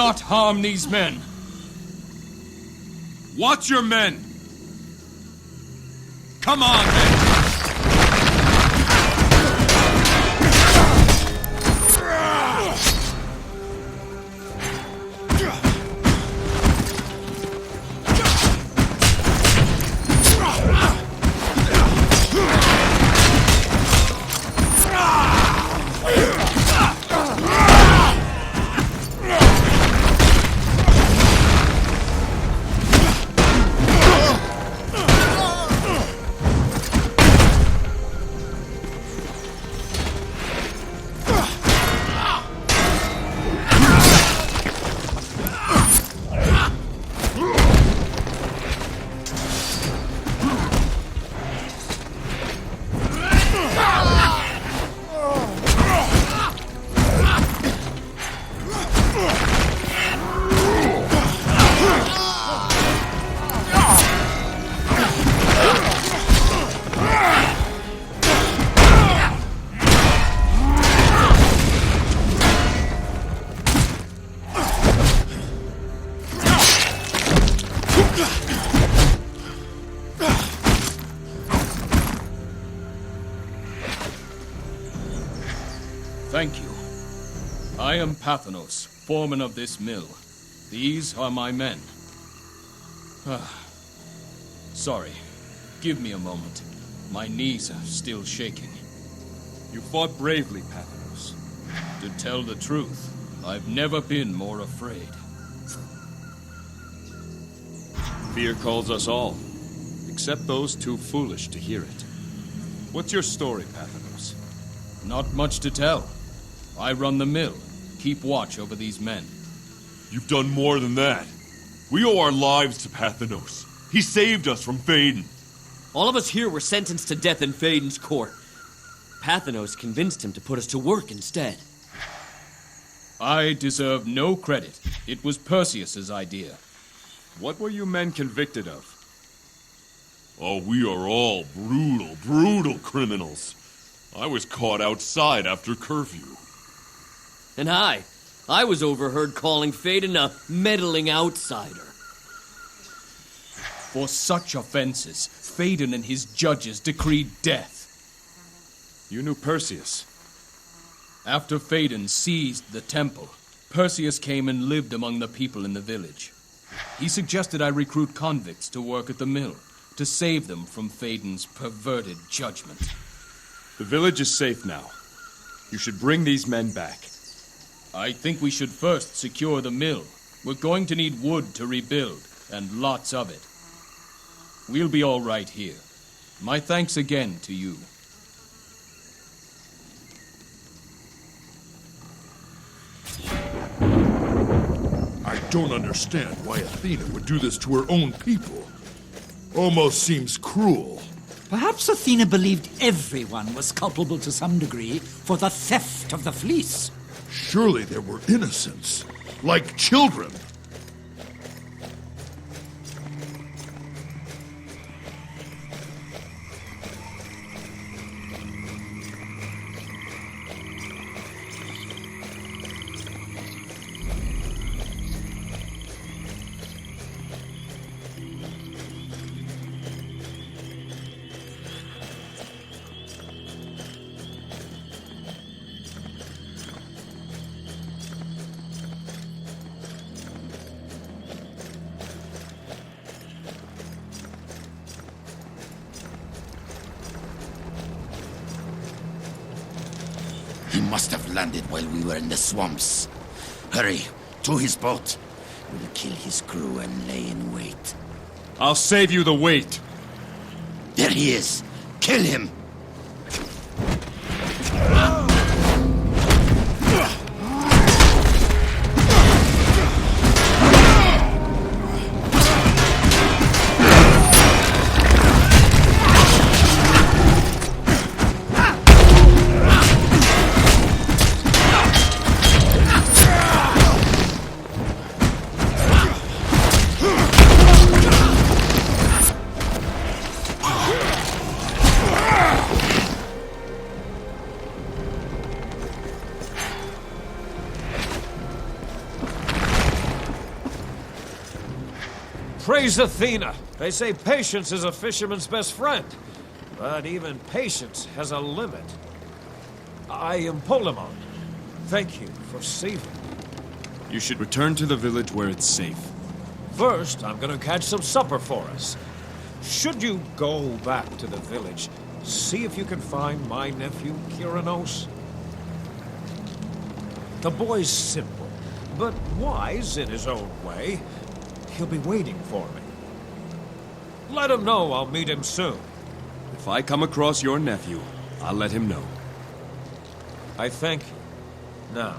not harm these men. Watch your men! Come on, men! Thank you. I am Pathanos, foreman of this mill. These are my men. Sorry. Give me a moment. My knees are still shaking. You fought bravely, Pathanos. To tell the truth, I've never been more afraid. Fear calls us all, except those too foolish to hear it. What's your story, Pathanos? Not much to tell. I run the mill, keep watch over these men. You've done more than that. We owe our lives to Pathanos. He saved us from Phaedon. All of us here were sentenced to death in Phaedon's court. Pathanos convinced him to put us to work instead. I deserve no credit. It was Perseus's idea. What were you men convicted of? Oh, we are all brutal, brutal criminals. I was caught outside after curfew. And I was overheard calling Phaedon a meddling outsider. For such offenses, Phaedon and his judges decreed death. You knew Perseus. After Phaedon seized the temple, Perseus came and lived among the people in the village. He suggested I recruit convicts to work at the mill, to save them from Phaedon's perverted judgment. The village is safe now. You should bring these men back. I think we should first secure the mill. We're going to need wood to rebuild, and lots of it. We'll be all right here. My thanks again to you. I don't understand why Athena would do this to her own people. Almost seems cruel. Perhaps Athena believed everyone was culpable to some degree for the theft of the fleece. Surely there were innocents, like children. He must have landed while we were in the swamps. Hurry, to his boat. We'll kill his crew and lay in wait. I'll save you the wait. There he is. Kill him! Praise Athena! They say patience is a fisherman's best friend. But even patience has a limit. I am Polemon. Thank you for saving me. You should return to the village where it's safe. First, I'm gonna catch some supper for us. Should you go back to the village, see if you can find my nephew, Kyranos. The boy's simple, but wise in his own way. He'll be waiting for me. Let him know I'll meet him soon. If I come across your nephew, I'll let him know. I thank you. Now,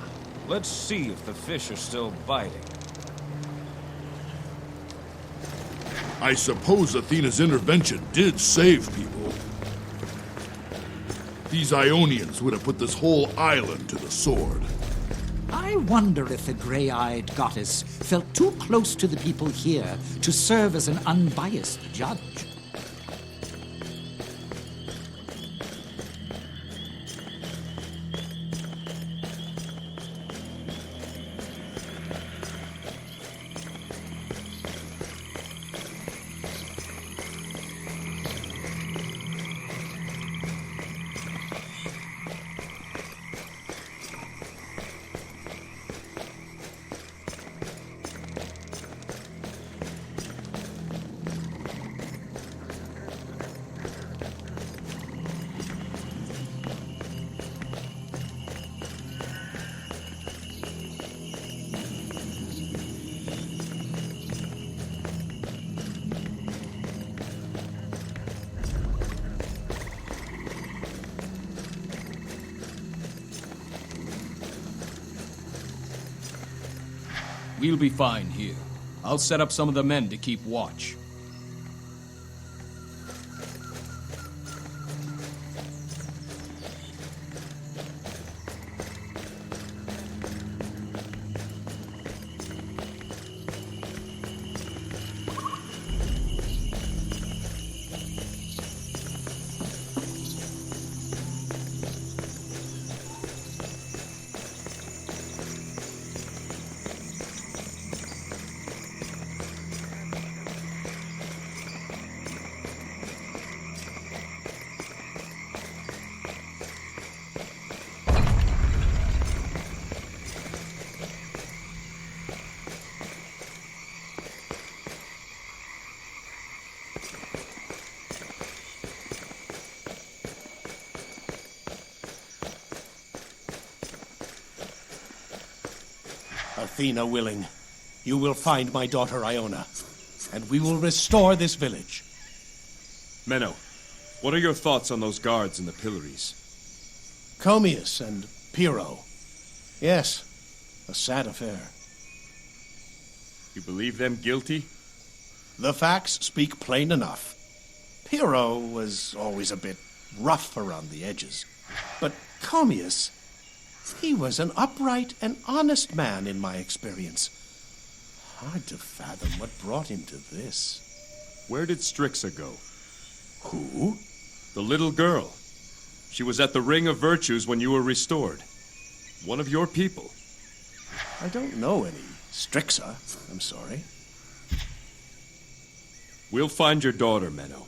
let's see if the fish are still biting. I suppose Athena's intervention did save people. These Ionians would have put this whole island to the sword. I wonder if the gray-eyed goddess felt too close to the people here to serve as an unbiased judge. We'll be fine here. I'll set up some of the men to keep watch. Athena willing, you will find my daughter Iona, and we will restore this village. Menno, what are your thoughts on those guards in the pillories? Comius and Pyrrho. Yes, a sad affair. You believe them guilty? The facts speak plain enough. Pyrrho was always a bit rough around the edges. But Comius, he was an upright and honest man in my experience. Hard to fathom what brought him to this. Where did Strixa go? Who? The little girl. She was at the Ring of Virtues when you were restored. One of your people. I don't know any Strixa, I'm sorry. We'll find your daughter, Menno.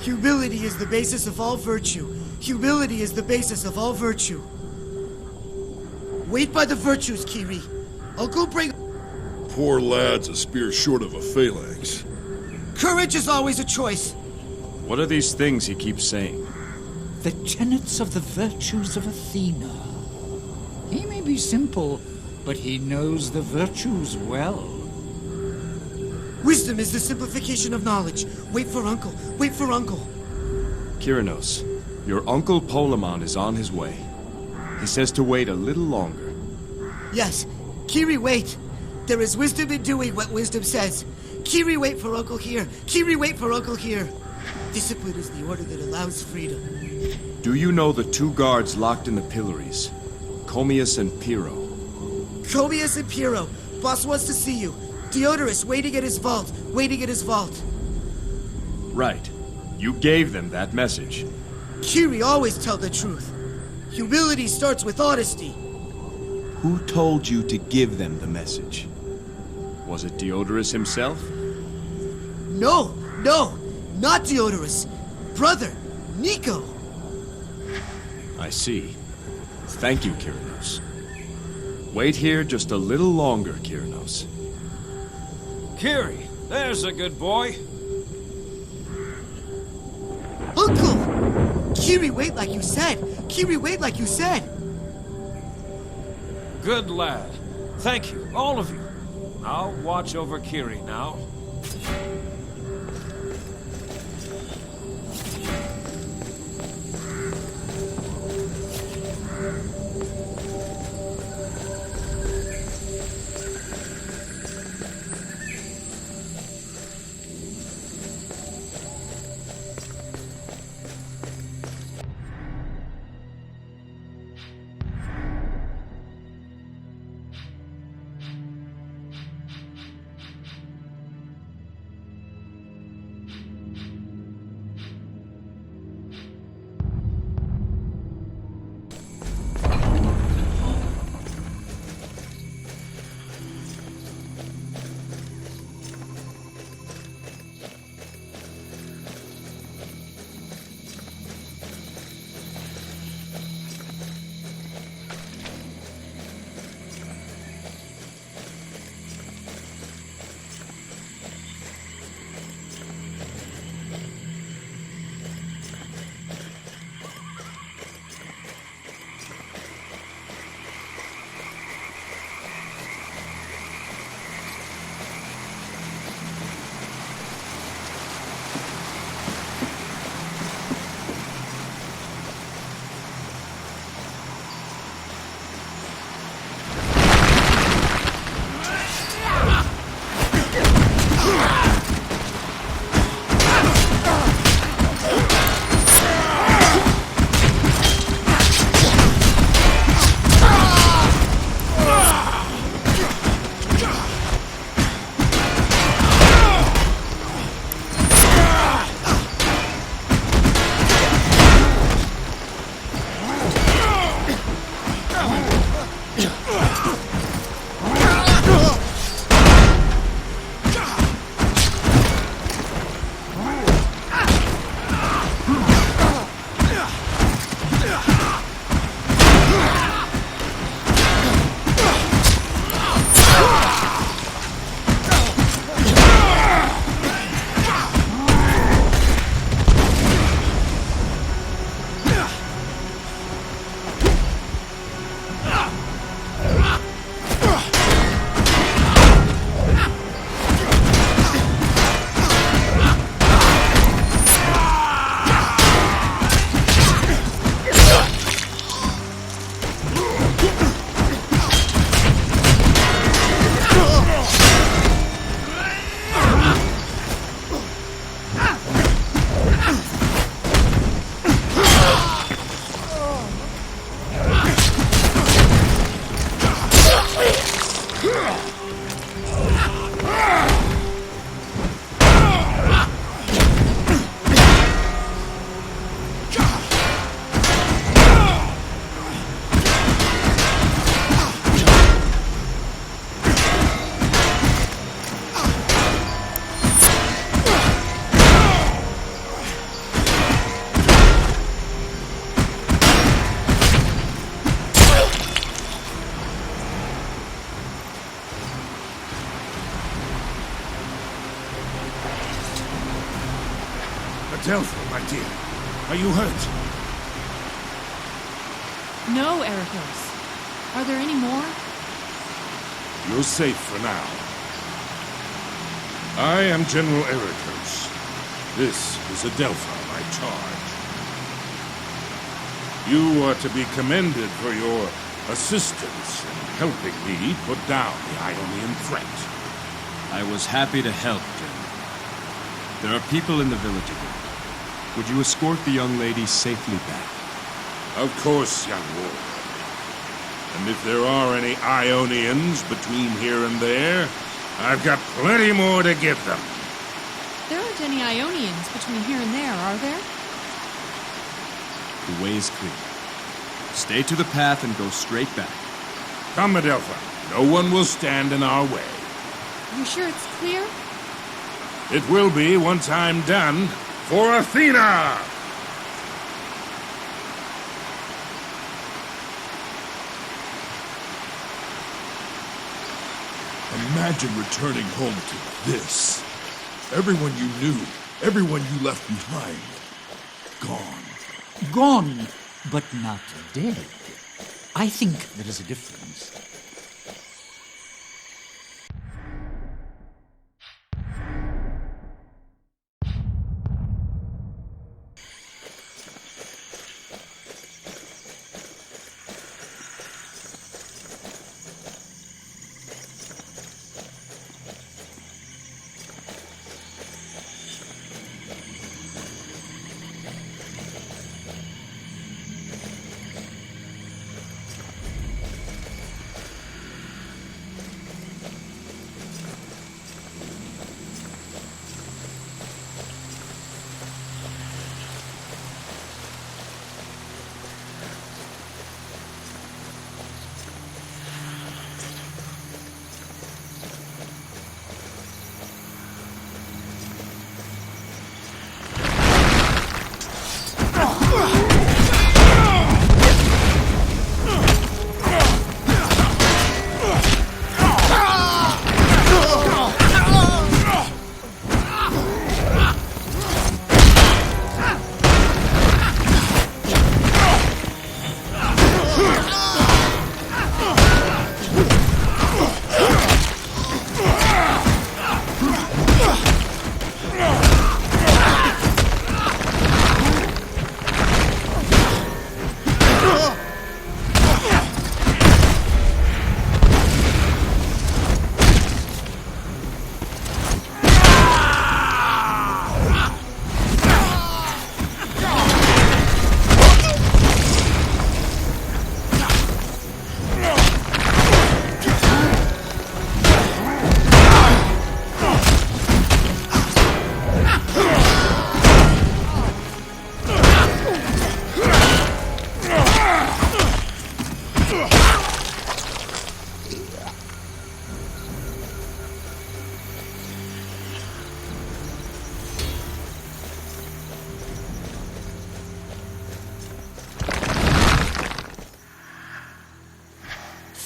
Humility is the basis of all virtue. Humility is the basis of all virtue. Wait by the virtues, Kiri. I'll go bring... Poor lad's a spear short of a phalanx. Courage is always a choice. What are these things he keeps saying? The tenets of the virtues of Athena. He may be simple, but he knows the virtues well. Wisdom is the simplification of knowledge. Wait for Uncle. Wait for Uncle. Kyranos, your uncle Polemon is on his way. He says to wait a little longer. Yes. Kiri, wait. There is wisdom in doing what wisdom says. Kiri, wait for Uncle here. Kiri, wait for Uncle here. Discipline is the order that allows freedom. Do you know the two guards locked in the pillories? Comius and Pyrrho. Comius and Pyrrho. Boss wants to see you. Diodorus waiting at his vault. Waiting at his vault. Right. You gave them that message. Kiri always tell the truth. Humility starts with honesty. Who told you to give them the message? Was it Diodorus himself? No, not Diodorus. Brother, Nico. I see. Thank you, Kyrinos. Wait here just a little longer, Kyrinos. Kiri, there's a good boy. Uncle! Kiri, wait like you said. Kiri, wait like you said. Good lad. Thank you, all of you. I'll watch over Kiri now. Adelpha, my dear, are you hurt? No, Ericos. Are there any more? You're safe for now. I am General Ericos. This is Adelpha, my charge. You are to be commended for your assistance in helping me put down the Ionian threat. I was happy to help, General. There are people in the village again. Would you escort the young lady safely back? Of course, young warrior. And if there are any Ionians between here and there, I've got plenty more to give them. There are aren't any Ionians between here and there, are there? The way is clear. Stay to the path and go straight back. Come, Adelpha. No one will stand in our way. You sure it's clear? It will be once I'm done. For Athena! Imagine returning home to this. Everyone you knew, everyone you left behind, gone. Gone, but not dead. I think there is a difference.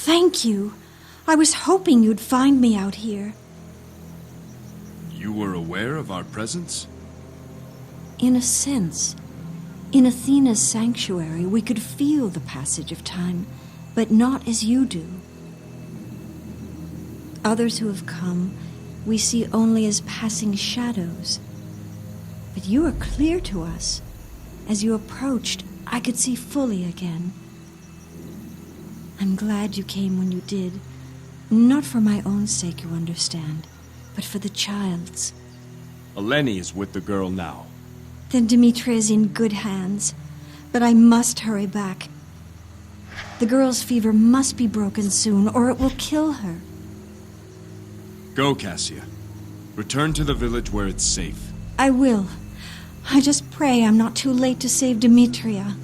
Thank you. I was hoping you'd find me out here. You were aware of our presence? In a sense. In Athena's sanctuary, we could feel the passage of time, but not as you do. Others who have come, we see only as passing shadows. But you are clear to us. As you approached, I could see fully again. I'm glad you came when you did. Not for my own sake, you understand, but for the child's. Eleni is with the girl now. Then Demetra is in good hands. But I must hurry back. The girl's fever must be broken soon, or it will kill her. Go, Cassia. Return to the village where it's safe. I will. I just pray I'm not too late to save Demetria.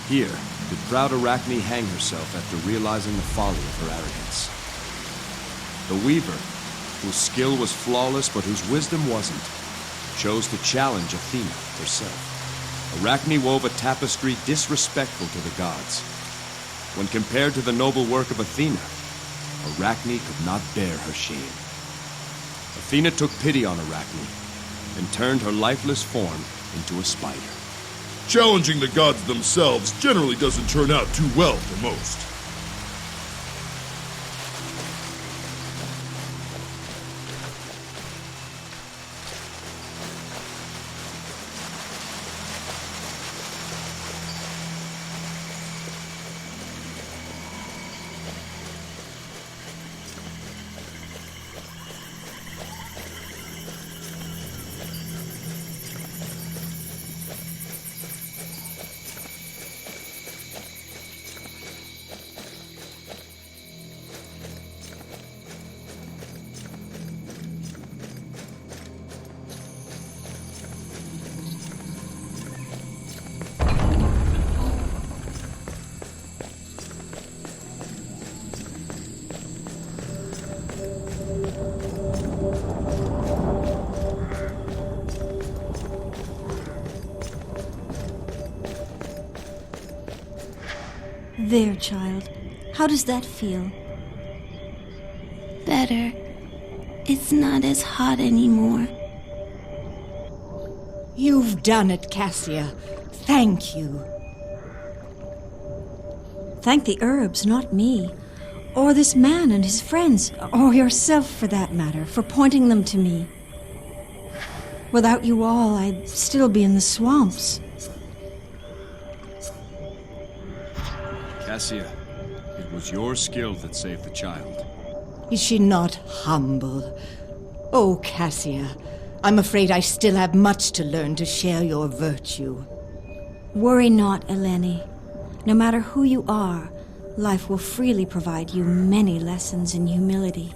Here, did proud Arachne hang herself after realizing the folly of her arrogance. The Weaver, whose skill was flawless but whose wisdom wasn't, chose to challenge Athena herself. Arachne wove a tapestry disrespectful to the gods. When compared to the noble work of Athena, Arachne could not bear her shame. Athena took pity on Arachne and turned her lifeless form into a spider. Challenging the gods themselves generally doesn't turn out too well for most. There, child. How does that feel? Better. It's not as hot anymore. You've done it, Cassia. Thank you. Thank the herbs, not me. Or this man and his friends, or yourself for that matter, for pointing them to me. Without you all, I'd still be in the swamps. Cassia, it was your skill that saved the child. Is she not humble? Oh, Cassia, I'm afraid I still have much to learn to share your virtue. Worry not, Eleni. No matter who you are, life will freely provide you many lessons in humility.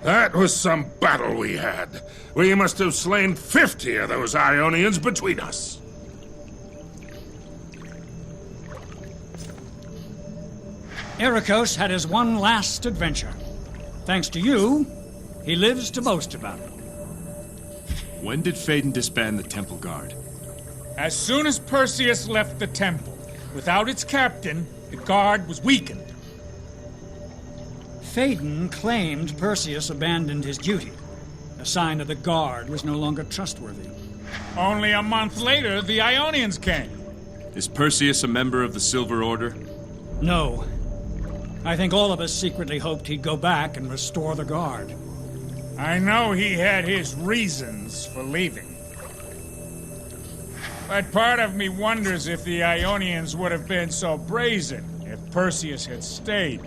That was some battle we had. We must have slain 50 of those Ionians between us. Ericos had his one last adventure. Thanks to you, he lives to boast about it. When did Phaedon disband the Temple Guard? As soon as Perseus left the temple. Without its captain, the guard was weakened. Phaedon claimed Perseus abandoned his duty, a sign that the guard was no longer trustworthy. Only a month later, the Ionians came. Is Perseus a member of the Silver Order? No. I think all of us secretly hoped he'd go back and restore the guard. I know he had his reasons for leaving. But part of me wonders if the Ionians would have been so brazen if Perseus had stayed.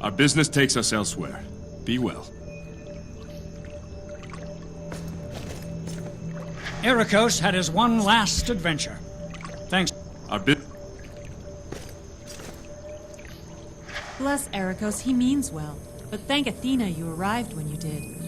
Our business takes us elsewhere. Be well. Ericos had his one last adventure. Thanks. Bless Ericos, he means well. But thank Athena you arrived when you did.